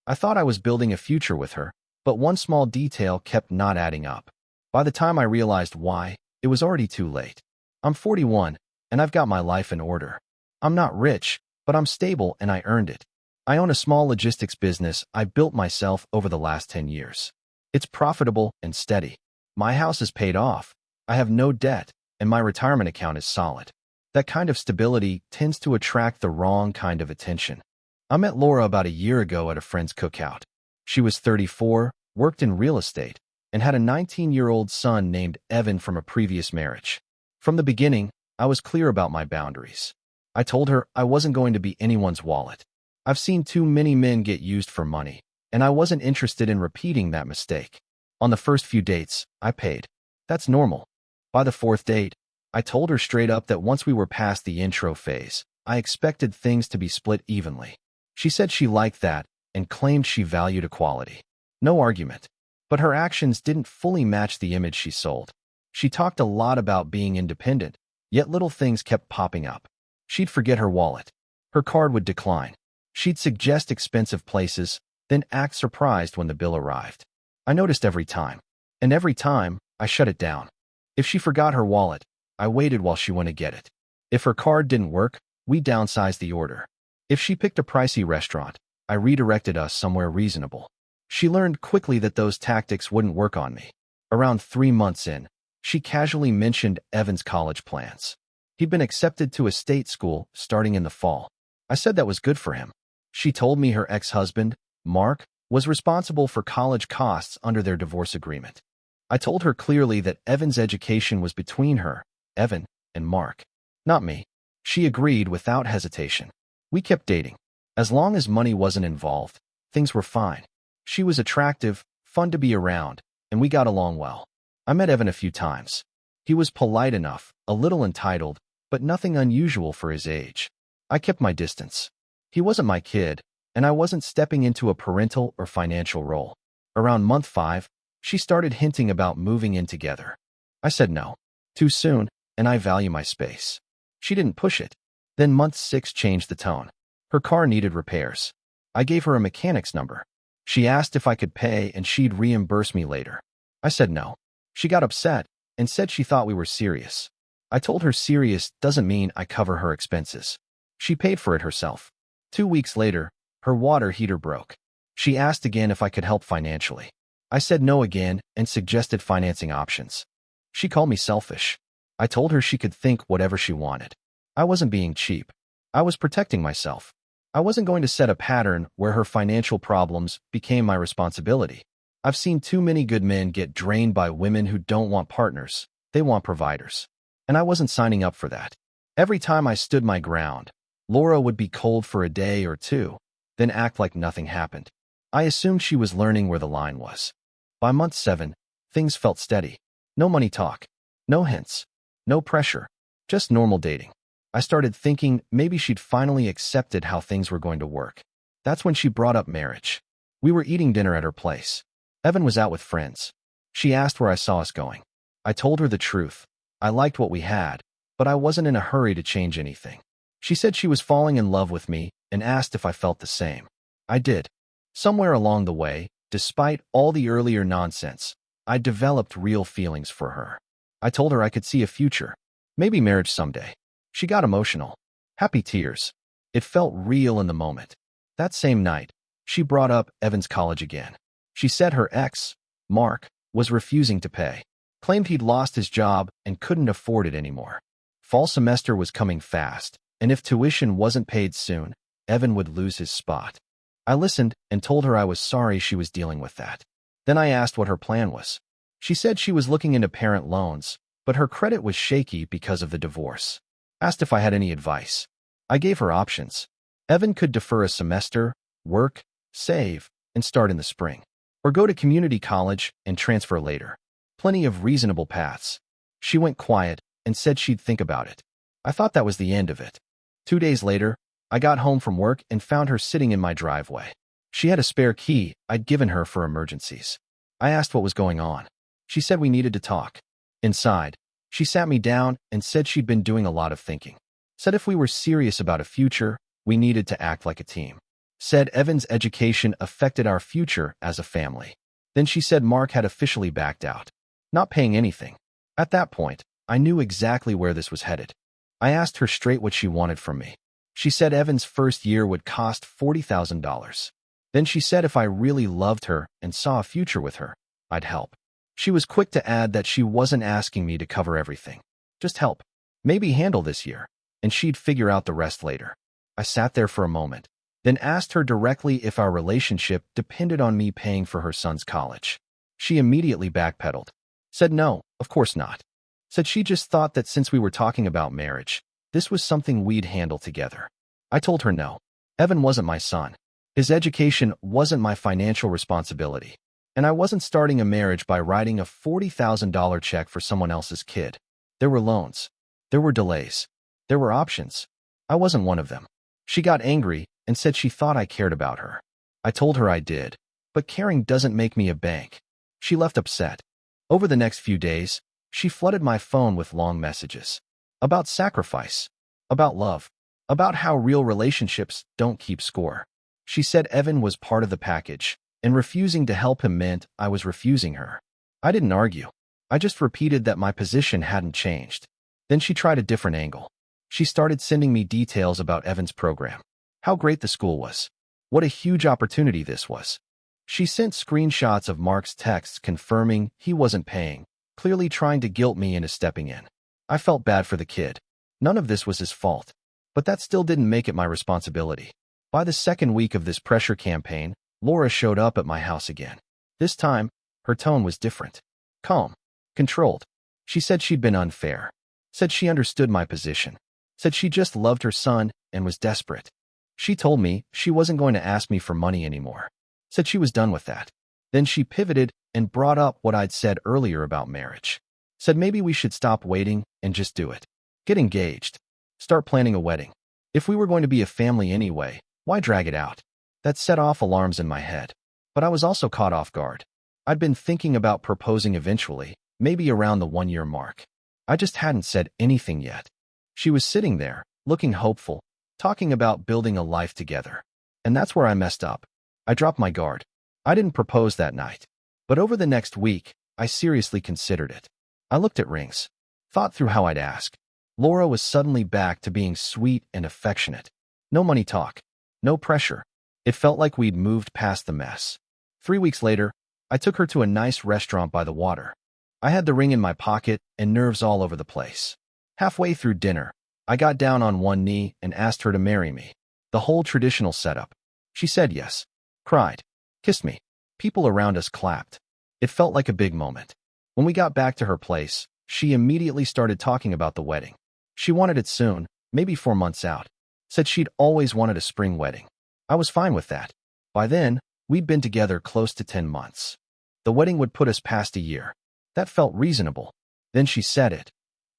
I thought I was building a future with her, but one small detail kept not adding up. By the time I realized why, it was already too late. I'm 41, and I've got my life in order. I'm not rich, but I'm stable and I earned it. I own a small logistics business I built myself over the last 10 years. It's profitable and steady. My house is paid off. I have no debt, and my retirement account is solid. That kind of stability tends to attract the wrong kind of attention. I met Laura about a year ago at a friend's cookout. She was 34, worked in real estate, and had a 19-year-old son named Evan from a previous marriage. From the beginning, I was clear about my boundaries. I told her I wasn't going to be anyone's wallet. I've seen too many men get used for money, and I wasn't interested in repeating that mistake. On the first few dates, I paid. That's normal. By the fourth date, I told her straight up that once we were past the intro phase, I expected things to be split evenly. She said she liked that and claimed she valued equality. No argument. But her actions didn't fully match the image she sold. She talked a lot about being independent, yet little things kept popping up. She'd forget her wallet. Her card would decline. She'd suggest expensive places, then act surprised when the bill arrived. I noticed every time. And every time, I shut it down. If she forgot her wallet, I waited while she went to get it. If her card didn't work, we downsized the order. If she picked a pricey restaurant, I redirected us somewhere reasonable. She learned quickly that those tactics wouldn't work on me. Around 3 months in, she casually mentioned Evan's college plans. He'd been accepted to a state school starting in the fall. I said that was good for him. She told me her ex-husband, Mark, was responsible for college costs under their divorce agreement. I told her clearly that Evan's education was between her, Evan, and Mark, not me. She agreed without hesitation. We kept dating. As long as money wasn't involved, things were fine. She was attractive, fun to be around, and we got along well. I met Evan a few times. He was polite enough, a little entitled, but nothing unusual for his age. I kept my distance. He wasn't my kid, and I wasn't stepping into a parental or financial role. Around month 5, she started hinting about moving in together. I said no. Too soon, and I value my space. She didn't push it. Then month 6 changed the tone. Her car needed repairs. I gave her a mechanic's number. She asked if I could pay and she'd reimburse me later. I said no. She got upset and said she thought we were serious. I told her serious doesn't mean I cover her expenses. She paid for it herself. 2 weeks later, her water heater broke. She asked again if I could help financially. I said no again and suggested financing options. She called me selfish. I told her she could think whatever she wanted. I wasn't being cheap. I was protecting myself. I wasn't going to set a pattern where her financial problems became my responsibility. I've seen too many good men get drained by women who don't want partners. They want providers. And I wasn't signing up for that. Every time I stood my ground, Laura would be cold for a day or two, then act like nothing happened. I assumed she was learning where the line was. By month 7, things felt steady. No money talk. No hints. No pressure. Just normal dating. I started thinking maybe she'd finally accepted how things were going to work. That's when she brought up marriage. We were eating dinner at her place. Evan was out with friends. She asked where I saw us going. I told her the truth. I liked what we had, but I wasn't in a hurry to change anything. She said she was falling in love with me and asked if I felt the same. I did. Somewhere along the way, despite all the earlier nonsense, I developed real feelings for her. I told her I could see a future. Maybe marriage someday. She got emotional. Happy tears. It felt real in the moment. That same night, she brought up Evan's college again. She said her ex, Mark, was refusing to pay. Claimed he'd lost his job and couldn't afford it anymore. Fall semester was coming fast, and if tuition wasn't paid soon, Evan would lose his spot. I listened and told her I was sorry she was dealing with that. Then I asked what her plan was. She said she was looking into parent loans, but her credit was shaky because of the divorce. Asked if I had any advice. I gave her options. Evan could defer a semester, work, save, and start in the spring. Or go to community college and transfer later. Plenty of reasonable paths. She went quiet and said she'd think about it. I thought that was the end of it. 2 days later, I got home from work and found her sitting in my driveway. She had a spare key I'd given her for emergencies. I asked what was going on. She said we needed to talk. Inside, she sat me down and said she'd been doing a lot of thinking. Said if we were serious about a future, we needed to act like a team. Said Evan's education affected our future as a family. Then she said Mark had officially backed out, not paying anything. At that point, I knew exactly where this was headed. I asked her straight what she wanted from me. She said Evan's first year would cost $40,000. Then she said if I really loved her and saw a future with her, I'd help. She was quick to add that she wasn't asking me to cover everything. Just help. Maybe handle this year, and she'd figure out the rest later. I sat there for a moment, then asked her directly if our relationship depended on me paying for her son's college. She immediately backpedaled. Said no, of course not. Said she just thought that since we were talking about marriage, this was something we'd handle together. I told her no. Evan wasn't my son. His education wasn't my financial responsibility. And I wasn't starting a marriage by writing a $40,000 check for someone else's kid. There were loans. There were delays. There were options. I wasn't one of them. She got angry and said she thought I cared about her. I told her I did, but caring doesn't make me a bank. She left upset. Over the next few days, she flooded my phone with long messages. About sacrifice. About love. About how real relationships don't keep score. She said Evan was part of the package, and refusing to help him meant I was refusing her. I didn't argue. I just repeated that my position hadn't changed. Then she tried a different angle. She started sending me details about Evan's program. How great the school was. What a huge opportunity this was. She sent screenshots of Mark's texts confirming he wasn't paying, clearly trying to guilt me into stepping in. I felt bad for the kid. None of this was his fault. But that still didn't make it my responsibility. By the second week of this pressure campaign, Laura showed up at my house again. This time, her tone was different. Calm. Controlled. She said she'd been unfair. Said she understood my position. Said she just loved her son and was desperate. She told me she wasn't going to ask me for money anymore. Said she was done with that. Then she pivoted and brought up what I'd said earlier about marriage. Said maybe we should stop waiting and just do it. Get engaged. Start planning a wedding. If we were going to be a family anyway, why drag it out? That set off alarms in my head. But I was also caught off guard. I'd been thinking about proposing eventually, maybe around the 1-year mark. I just hadn't said anything yet. She was sitting there, looking hopeful, talking about building a life together. And that's where I messed up. I dropped my guard. I didn't propose that night. But over the next week, I seriously considered it. I looked at rings. Thought through how I'd ask. Laura was suddenly back to being sweet and affectionate. No money talk. No pressure. It felt like we'd moved past the mess. 3 weeks later, I took her to a nice restaurant by the water. I had the ring in my pocket and nerves all over the place. Halfway through dinner, I got down on one knee and asked her to marry me. The whole traditional setup. She said yes. Cried. Kissed me. People around us clapped. It felt like a big moment. When we got back to her place, she immediately started talking about the wedding. She wanted it soon, maybe 4 months out. Said she'd always wanted a spring wedding. I was fine with that. By then, we'd been together close to 10 months. The wedding would put us past a year. That felt reasonable. Then she said it,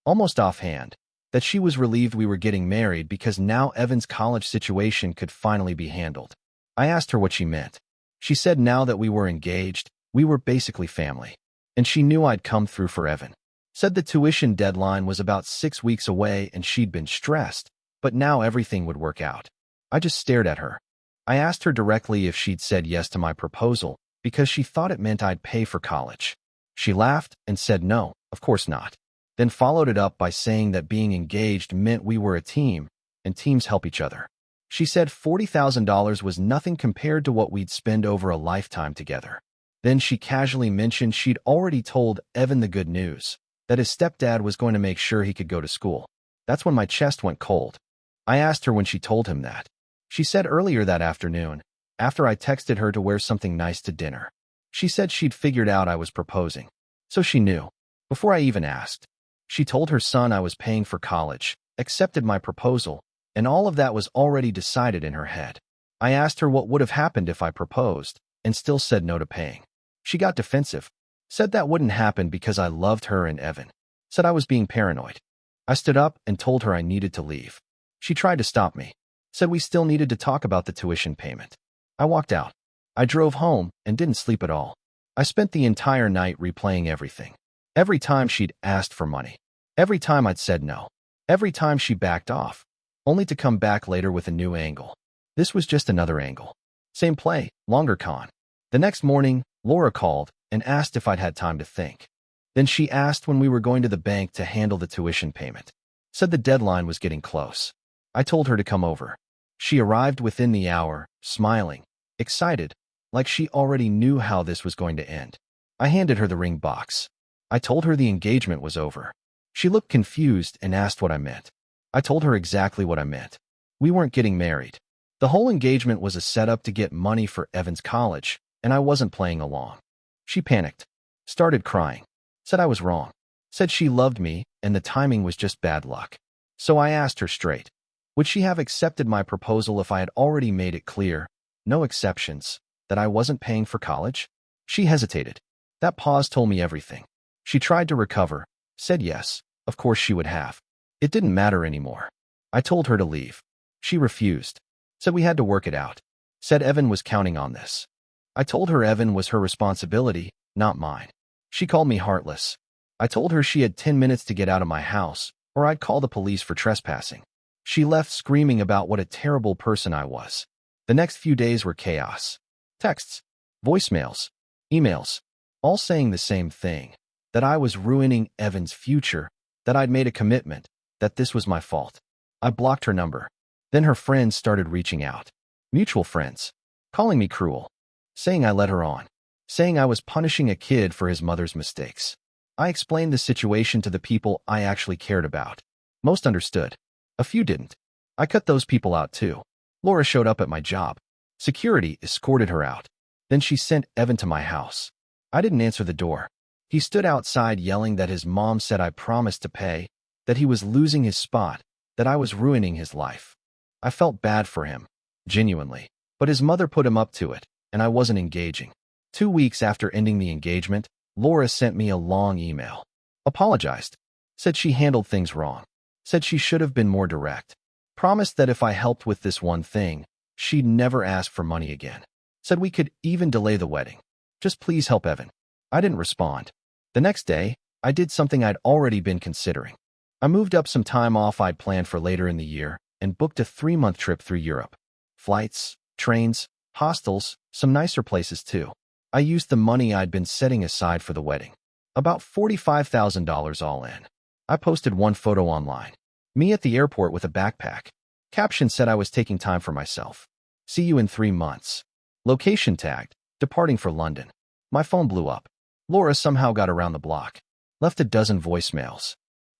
almost offhand, that she was relieved we were getting married because now Evan's college situation could finally be handled. I asked her what she meant. She said now that we were engaged, we were basically family. And she knew I'd come through for Evan. Said the tuition deadline was about 6 weeks away and she'd been stressed, but now everything would work out. I just stared at her. I asked her directly if she'd said yes to my proposal because she thought it meant I'd pay for college. She laughed and said no, of course not. Then followed it up by saying that being engaged meant we were a team, and teams help each other. She said $40,000 was nothing compared to what we'd spend over a lifetime together. Then she casually mentioned she'd already told Evan the good news, that his stepdad was going to make sure he could go to school. That's when my chest went cold. I asked her when she told him that. She said earlier that afternoon, after I texted her to wear something nice to dinner. She said she'd figured out I was proposing. So she knew. Before I even asked. She told her son I was paying for college, accepted my proposal, and all of that was already decided in her head. I asked her what would have happened if I proposed, and still said no to paying. She got defensive. Said that wouldn't happen because I loved her and Evan. Said I was being paranoid. I stood up and told her I needed to leave. She tried to stop me. Said we still needed to talk about the tuition payment. I walked out. I drove home and didn't sleep at all. I spent the entire night replaying everything. Every time she'd asked for money. Every time I'd said no. Every time she backed off. Only to come back later with a new angle. This was just another angle. Same play, longer con. The next morning, Laura called and asked if I'd had time to think. Then she asked when we were going to the bank to handle the tuition payment. Said the deadline was getting close. I told her to come over. She arrived within the hour, smiling, excited, like she already knew how this was going to end. I handed her the ring box. I told her the engagement was over. She looked confused and asked what I meant. I told her exactly what I meant. We weren't getting married. The whole engagement was a setup to get money for Evan's college, and I wasn't playing along. She panicked, started crying, said I was wrong, said she loved me and the timing was just bad luck. So I asked her straight, would she have accepted my proposal if I had already made it clear, no exceptions, that I wasn't paying for college? She hesitated. That pause told me everything. She tried to recover, said yes, of course she would have. It didn't matter anymore. I told her to leave. She refused. Said we had to work it out. Said Evan was counting on this. I told her Evan was her responsibility, not mine. She called me heartless. I told her she had 10 minutes to get out of my house, or I'd call the police for trespassing. She left screaming about what a terrible person I was. The next few days were chaos. Texts, voicemails, emails, all saying the same thing, that I was ruining Evan's future, that I'd made a commitment, that this was my fault. I blocked her number. Then her friends started reaching out. Mutual friends, calling me cruel, saying I led her on, saying I was punishing a kid for his mother's mistakes. I explained the situation to the people I actually cared about. Most understood. A few didn't. I cut those people out too. Laura showed up at my job. Security escorted her out. Then she sent Evan to my house. I didn't answer the door. He stood outside yelling that his mom said I promised to pay, that he was losing his spot, that I was ruining his life. I felt bad for him, genuinely. But his mother put him up to it, and I wasn't engaging. 2 weeks after ending the engagement, Laura sent me a long email. Apologized. Said she handled things wrong. Said she should have been more direct. Promised that if I helped with this one thing, she'd never ask for money again. Said we could even delay the wedding. Just please help Evan. I didn't respond. The next day, I did something I'd already been considering. I moved up some time off I'd planned for later in the year and booked a 3-month trip through Europe. Flights, trains, hostels, some nicer places too. I used the money I'd been setting aside for the wedding. About $45,000 all in. I posted one photo online. Me at the airport with a backpack. Caption said I was taking time for myself. See you in 3 months. Location tagged, departing for London. My phone blew up. Laura somehow got around the block. Left a dozen voicemails.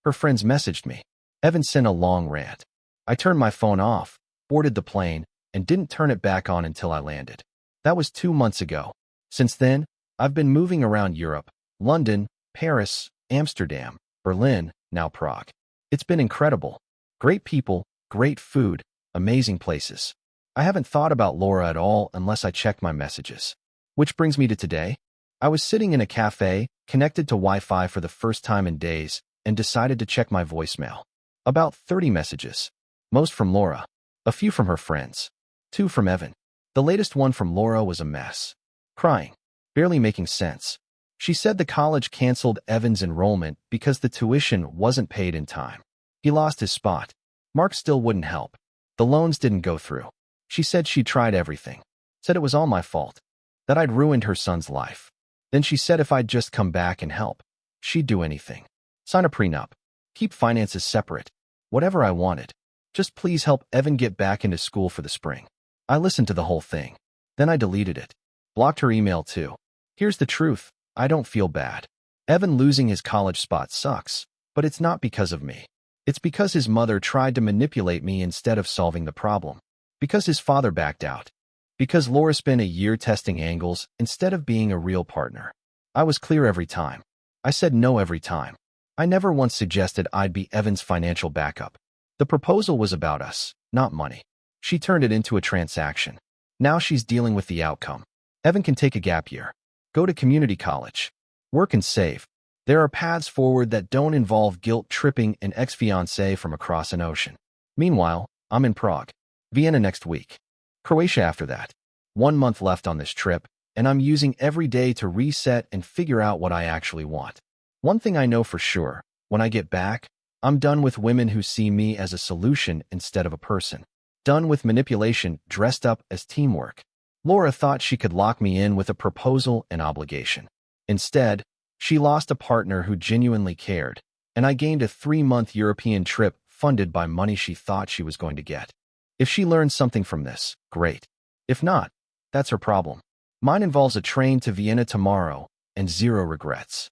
Her friends messaged me. Evan sent a long rant. I turned my phone off, boarded the plane, and didn't turn it back on until I landed. That was 2 months ago. Since then, I've been moving around Europe, London, Paris, Amsterdam, Berlin, now Prague. It's been incredible. Great people, great food, amazing places. I haven't thought about Laura at all unless I checked my messages. Which brings me to today. I was sitting in a cafe, connected to Wi-Fi for the first time in days, and decided to check my voicemail. About 30 messages. Most from Laura. A few from her friends. 2 from Evan. The latest one from Laura was a mess. Crying. Barely making sense. She said the college canceled Evan's enrollment because the tuition wasn't paid in time. He lost his spot. Mark still wouldn't help. The loans didn't go through. She said she tried everything. Said it was all my fault. That I'd ruined her son's life. Then she said if I'd just come back and help, she'd do anything. Sign a prenup. Keep finances separate. Whatever I wanted. Just please help Evan get back into school for the spring. I listened to the whole thing. Then I deleted it. Blocked her email too. Here's the truth. I don't feel bad. Evan losing his college spot sucks, but it's not because of me. It's because his mother tried to manipulate me instead of solving the problem. Because his father backed out. Because Laura spent a year testing angles instead of being a real partner. I was clear every time. I said no every time. I never once suggested I'd be Evan's financial backup. The proposal was about us, not money. She turned it into a transaction. Now she's dealing with the outcome. Evan can take a gap year. Go to community college. Work and save. There are paths forward that don't involve guilt-tripping an ex-fiancé from across an ocean. Meanwhile, I'm in Prague. Vienna next week. Croatia after that. 1 month left on this trip, and I'm using every day to reset and figure out what I actually want. One thing I know for sure, when I get back, I'm done with women who see me as a solution instead of a person. done with manipulation dressed up as teamwork. Laura thought she could lock me in with a proposal and obligation. Instead, she lost a partner who genuinely cared, and I gained a 3-month European trip funded by money she thought she was going to get. If she learned something from this, great. If not, that's her problem. Mine involves a train to Vienna tomorrow and zero regrets.